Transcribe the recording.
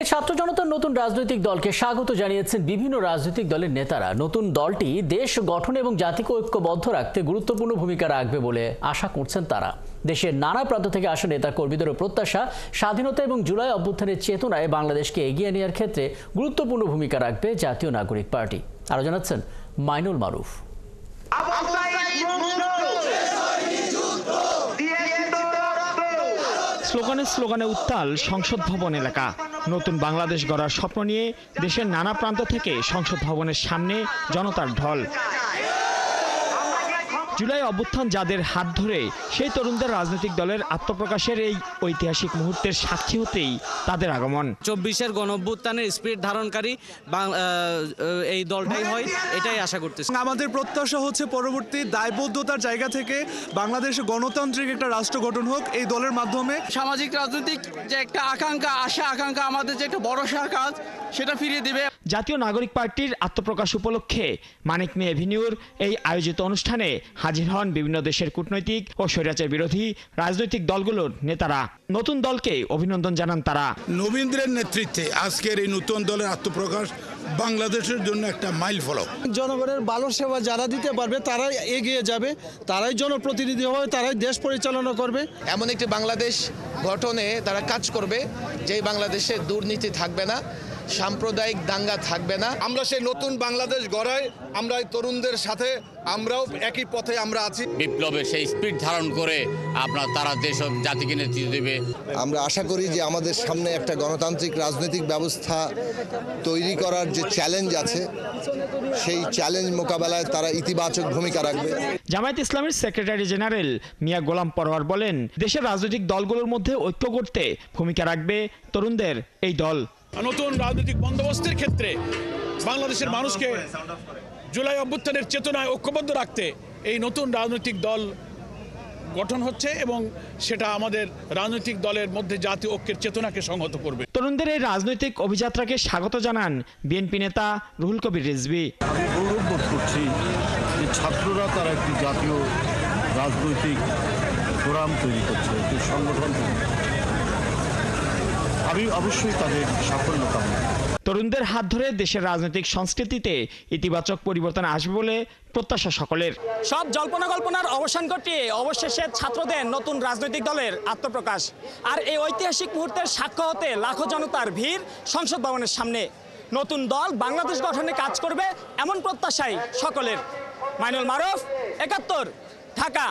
ছাত্র জনতার নতুন রাজনৈতিক দলকে স্বাগত জানিয়েছেন বিভিন্ন রাজনৈতিক দলের নেতারা। নতুন দলটি দেশ গঠন এবং জাতিকে ঐক্যবদ্ধ রাখতে গুরুত্বপূর্ণ ভূমিকা রাখবে বলে আশা করছেন তারা। দেশের নানা প্রান্ত থেকে আসা নেতা কর্মীদেরও প্রত্যাশা, স্বাধীনতা এবং জুলাই অভ্যুত্থানের চেতনায় বাংলাদেশকে এগিয়ে নেওয়ার ক্ষেত্রে গুরুত্বপূর্ণ ভূমিকা রাখবে জাতীয় নাগরিক পার্টি। আরো জানাচ্ছেন মাইনুল মারুফ। স্লোগানে উত্তাল সংসদ ভবন এলাকা। নতুন বাংলাদেশ গড়ার স্বপ্ন নিয়ে দেশের নানা প্রান্ত থেকে সংসদ ভবনের সামনে জনতার ঢল। জুলাই অভ্যুত্থান যাদের হাত ধরে সেই তরুণদের রাজনৈতিক দলের আত্মপ্রকাশের এই ঐতিহাসিক মুহূর্তের সাক্ষী হতেই তাদের আগমন। 24-এর গণঅভ্যুত্থানের স্পিরিট ধারণকারী এই দলটাই হয়, এটাই আশা করতেছি। আমাদের প্রত্যাশা হচ্ছে পরবর্তী দায়বদ্ধতার জায়গা থেকে বাংলাদেশে গণতান্ত্রিক একটা রাষ্ট্র গঠন হোক এই দলের মাধ্যমে। সামাজিক রাজনৈতিক যে একটা আকাঙ্ক্ষা, আকাঙ্ক্ষা আমাদের যে একটা ভরসার কাজ, সেটা ফিরিয়ে দিবে। জাতীয় নাগরিক পার্টির আত্মপ্রকাশ উপলক্ষে মানিক মে এভিনিউর এই আয়োজিত অনুষ্ঠানে হাজির হন বিভিন্ন দেশের কূটনৈতিক ও স্বৈরাচার বিরোধী রাজনৈতিক দলগুলোর নেতারা। নতুন দলকে অভিনন্দন জানান তারা। নবীন্দ্রের নেতৃত্বে আজকের এই নতুন দলের আত্মপ্রকাশ বাংলাদেশের জন্য একটা মাইল ফলক। জনগণের ভালো সেবা যারা দিতে পারবে তারাই এগিয়ে যাবে, তারাই জনপ্রতিনিধি হবে, তারাই দেশ পরিচালনা করবে। এমন একটি বাংলাদেশ গঠনে তারা কাজ করবে যেই বাংলাদেশে দুর্নীতি থাকবে না, সাম্প্রদায়িক দাঙ্গা থাকবে না। আমরা সেই নতুন বাংলাদেশ গড়াই, আমরা এই তরুণদের সাথে আমরাও একই পথে আমরা আছি। বিপ্লবের সেই স্পিরিট ধারণ করে তারা দেশ ও জাতিকে নেতৃত্ব দেবে। আমরা আশা করি যে আমাদের সামনে একটা গণতান্ত্রিক রাজনৈতিক ব্যবস্থা তৈরি করার যে চ্যালেঞ্জ আছে, সেই চ্যালেঞ্জ মোকাবেলায় তারা ইতিবাচক ভূমিকা রাখবে। জামায়াত ইসলামের সেক্রেটারি জেনারেল মিয়া গোলাম পরোয়ার বলেন, দেশের রাজনৈতিক দলগুলোর মধ্যে ঐক্য করতে ভূমিকা রাখবে তরুণদের এই দল। নতুন রাজনৈতিক বন্দোবস্তের ক্ষেত্রে বাংলাদেশের মানুষকে জুলাই অভ্যুত্থানের চেতনায় ঐক্যবদ্ধ রাখতে এই নতুন রাজনৈতিক দল গঠন হচ্ছে এবং সেটা আমাদের রাজনৈতিক দলের মধ্যে জাতীয় ঐক্যের চেতনাকে সংহত করবে। তরুণদের এই রাজনৈতিক অভিযাত্রাকে স্বাগত জানান বিএনপি নেতা রুহুল কবির রিজভী। আমি গৌরব বোধ করছি যে ছাত্ররা তারা একটি জাতীয় রাজনৈতিক ফোরাম তৈরি করছে, একটি সংগঠন। আমি অবশ্যই তাদের সাফল্য কামনা। তরুণদের হাত ধরে দেশের রাজনৈতিক সংস্কৃতিতে ইতিবাচক পরিবর্তন আসবে বলে প্রত্যাশা সকলের। সব জল্পনা কল্পনার অবসান ঘটিয়ে অবশেষে ছাত্রদের নতুন রাজনৈতিক দলের আত্মপ্রকাশ। আর এই ঐতিহাসিক মুহূর্তের সাক্ষ্য হতে লাখো জনতার ভিড় সংসদ ভবনের সামনে। নতুন দল বাংলাদেশ গঠনে কাজ করবে এমন প্রত্যাশাই সকলের। মাইনুল মারুফ, ৭১, ঢাকা।